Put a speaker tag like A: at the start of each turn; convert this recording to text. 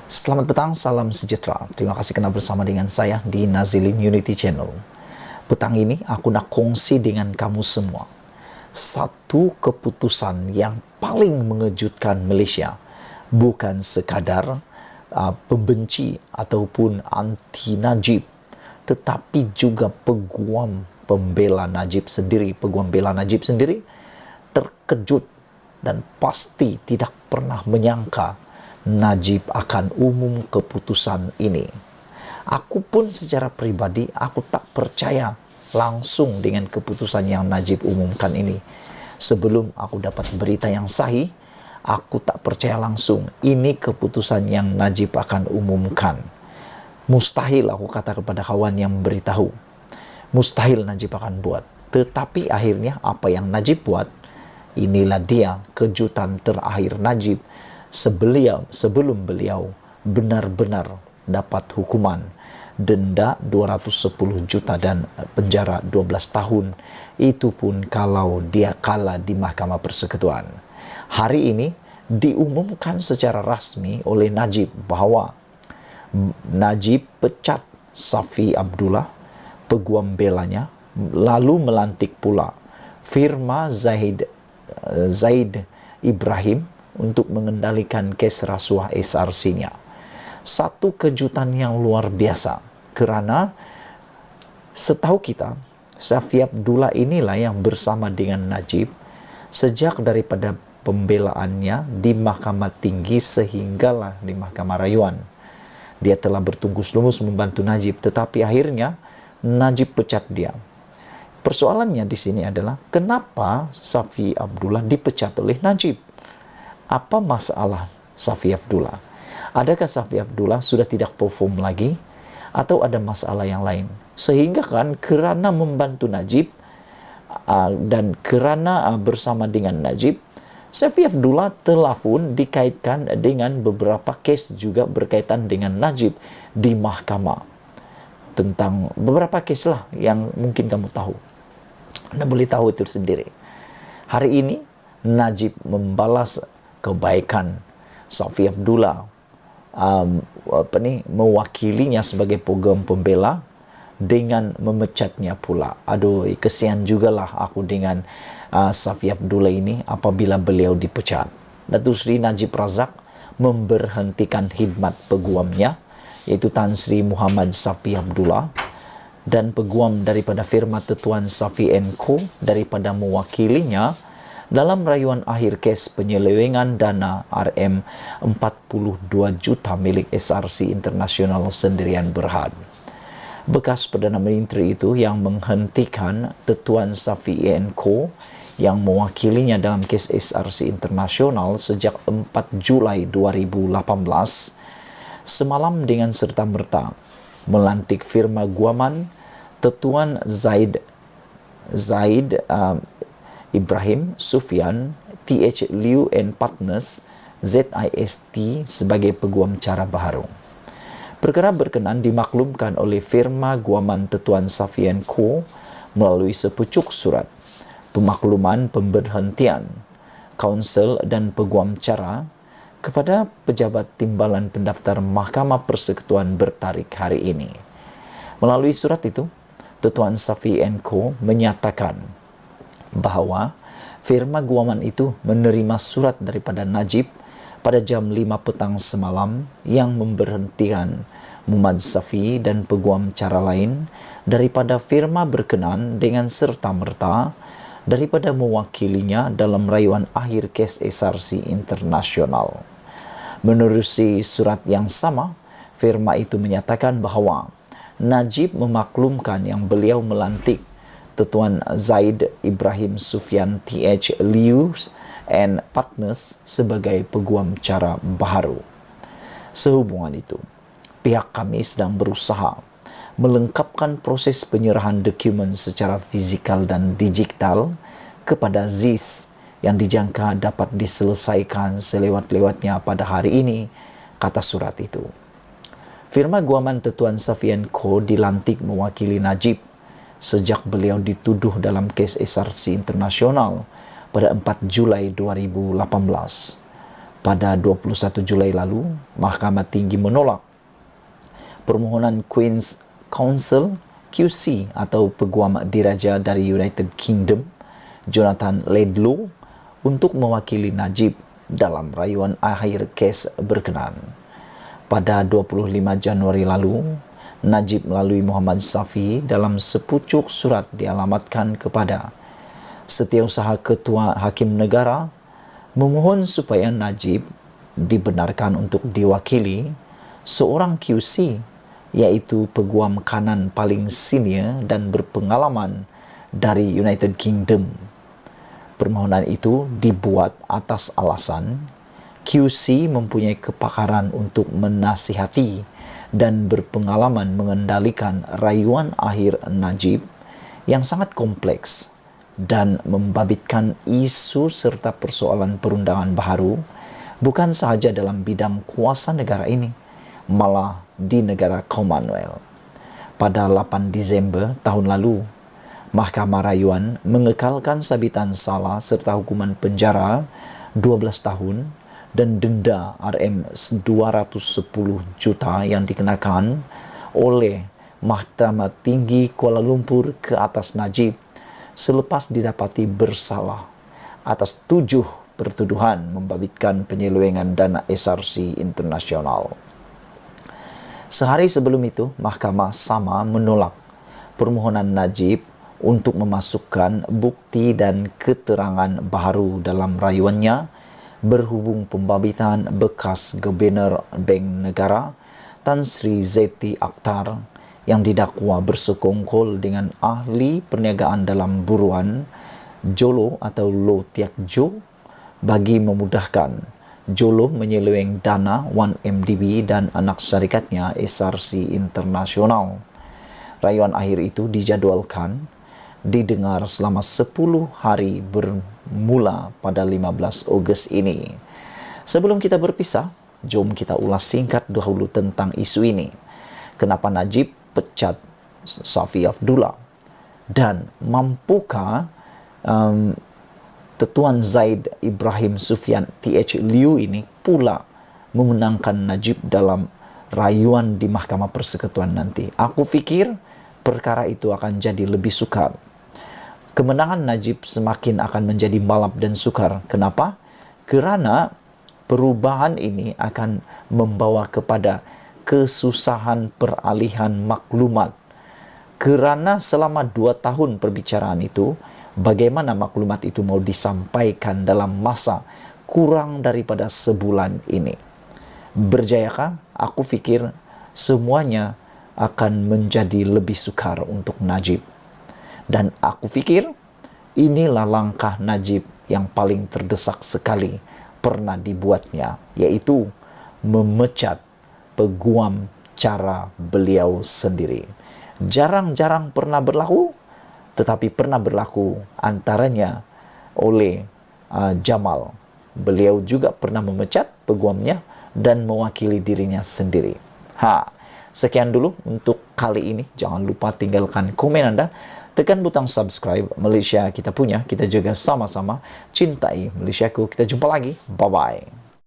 A: Selamat petang, salam sejahtera. Terima kasih karena bersama dengan saya di Nazilin Unity Channel. Petang ini aku nak kongsi dengan kamu semua satu keputusan yang paling mengejutkan Malaysia. Bukan sekadar pembenci ataupun anti Najib, tetapi juga peguam pembela Najib sendiri. Peguam bela Najib sendiri terkejut dan pasti tidak pernah menyangka Najib akan umum keputusan ini. Aku pun secara pribadi, aku tak percaya langsung dengan keputusan yang Najib umumkan ini. Sebelum aku dapat berita yang sahih, aku tak percaya langsung ini keputusan yang Najib akan umumkan. Mustahil, aku kata kepada kawan yang memberitahu. Mustahil Najib akan buat. Tetapi akhirnya apa yang Najib buat, inilah dia kejutan terakhir Najib sebelum beliau benar-benar dapat hukuman denda 210 juta dan penjara 12 tahun. Itu pun kalau dia kalah di Mahkamah Persekutuan. Hari ini diumumkan secara rasmi oleh Najib bahwa Najib pecat Safi Abdullah, peguam belanya, lalu melantik pula Firma Zaid Ibrahim untuk mengendalikan kes rasuah SRC-nya. Satu kejutan yang luar biasa, kerana setahu kita, Safi Abdullah inilah yang bersama dengan Najib sejak daripada pembelaannya di Mahkamah Tinggi sehinggalah di Mahkamah Rayuan. Dia telah bertungkus-lumus membantu Najib, tetapi akhirnya Najib pecat dia. Persoalannya di sini adalah kenapa Safi Abdullah dipecat oleh Najib? Apa masalah Safi Abdullah? Adakah Safi Abdullah sudah tidak perform lagi? Atau ada masalah yang lain? Sehingga kan kerana membantu Najib dan kerana bersama dengan Najib, Safi Abdullah telah pun dikaitkan dengan beberapa kes juga berkaitan dengan Najib di mahkamah. Tentang beberapa kes lah yang mungkin kamu tahu. Anda boleh tahu itu sendiri. Hari ini Najib membalas kebaikan Safi Abdullah, mewakilinya sebagai peguam pembela dengan memecatnya pula. Aduh, kesian jugalah aku dengan Safi Abdullah ini apabila beliau dipecat. Datuk Seri Najib Razak memberhentikan khidmat peguamnya, yaitu Tan Sri Muhammad Safi Abdullah, dan peguam daripada firma Tetuan Safi & Co daripada mewakilinya dalam rayuan akhir kes penyelewengan dana RM42 juta milik SRC International Sendirian Berhad. Bekas Perdana Menteri itu yang menghentikan Tetuan Safi & Co yang mewakilinya dalam kes SRC International sejak 4 Julai 2018 semalam dengan serta-merta melantik firma guaman Tetuan Zaid Ibrahim Sufyan TH Liu and Partners ZIST sebagai peguam cara baharu. Perkara berkenan dimaklumkan oleh firma guaman Tetuan Safi & Co melalui sepucuk surat pemakluman pemberhentian kaunsel dan peguam cara kepada pejabat timbalan pendaftar Mahkamah Persekutuan bertarikh hari ini. Melalui surat itu, Tetuan Safi & Co menyatakan bahawa firma guaman itu menerima surat daripada Najib pada jam 5 petang semalam yang memberhentikan Muhammad Safi dan peguam cara lain daripada firma berkenan dengan serta-merta daripada mewakilinya dalam rayuan akhir kes SRC Internasional. Menerusi surat yang sama, firma itu menyatakan bahawa Najib memaklumkan yang beliau melantik Tetuan Zaid Ibrahim Sufyan TH Liu and Partners sebagai peguam cara baharu. Sehubungan itu, pihak kami sedang berusaha melengkapkan proses penyerahan dokumen secara fizikal dan digital kepada ZIS yang dijangka dapat diselesaikan selewat-lewatnya pada hari ini, kata surat itu. Firma guaman Tetuan Safi & Co dilantik mewakili Najib sejak beliau dituduh dalam kes SRC Internasional pada 4 Julai 2018. Pada 21 Julai lalu, Mahkamah Tinggi menolak permohonan Queen's Counsel QC atau Peguam Diraja dari United Kingdom, Jonathan Laidlaw, untuk mewakili Najib dalam rayuan akhir kes berkenaan. Pada 25 Januari lalu, Najib melalui Muhammad Safi dalam sepucuk surat dialamatkan kepada Setiausaha Ketua Hakim Negara memohon supaya Najib dibenarkan untuk diwakili seorang QC, yaitu peguam kanan paling senior dan berpengalaman dari United Kingdom. Permohonan itu dibuat atas alasan QC mempunyai kepakaran untuk menasihati dan berpengalaman mengendalikan rayuan akhir Najib yang sangat kompleks dan membabitkan isu serta persoalan perundangan baharu bukan sahaja dalam bidang kuasa negara ini, malah di negara Commonwealth. Pada 8 Disember tahun lalu, Mahkamah Rayuan mengekalkan sabitan salah serta hukuman penjara 12 tahun dan denda RM210 juta yang dikenakan oleh Mahkamah Tinggi Kuala Lumpur ke atas Najib selepas didapati bersalah atas 7 pertuduhan membabitkan penyelewengan dana SRC internasional. Sehari sebelum itu, Mahkamah sama menolak permohonan Najib untuk memasukkan bukti dan keterangan baharu dalam rayuannya berhubung pembabitan bekas Gubernur Bank Negara Tan Sri Zeti Akhtar yang didakwa bersekongkol dengan ahli perniagaan dalam buruan Jolo atau Low Tiak Jo bagi memudahkan Jolo menyeleweng dana 1MDB dan anak syarikatnya SRC Internasional. Rayuan akhir itu dijadualkan didengar selama 10 hari bermula pada 15 Ogos ini. Sebelum kita berpisah, jom kita ulas singkat dahulu tentang isu ini. Kenapa Najib pecat Safi Abdullah, dan mampukah Tuan Zaid Ibrahim Sufyan TH Liu ini pula memenangkan Najib dalam rayuan di Mahkamah Persekutuan nanti? Aku fikir perkara itu akan jadi lebih sukar. Kemenangan Najib semakin akan menjadi malap dan sukar. Kenapa? Kerana perubahan ini akan membawa kepada kesusahan peralihan maklumat. Kerana selama 2 tahun perbicaraan itu, bagaimana maklumat itu mau disampaikan dalam masa kurang daripada sebulan ini? Berjayakah? Aku fikir semuanya akan menjadi lebih sukar untuk Najib. Dan aku fikir inilah langkah Najib yang paling terdesak sekali pernah dibuatnya, yaitu memecat peguam cara beliau sendiri. Jarang-jarang pernah berlaku, tetapi pernah berlaku antaranya oleh Jamal. Beliau juga pernah memecat peguamnya dan mewakili dirinya sendiri. Sekian dulu untuk kali ini. Jangan lupa tinggalkan komen Anda. Tekan butang subscribe. Malaysia kita punya, kita jaga sama-sama. Cintai Malaysiaku. Kita jumpa lagi. Bye-bye.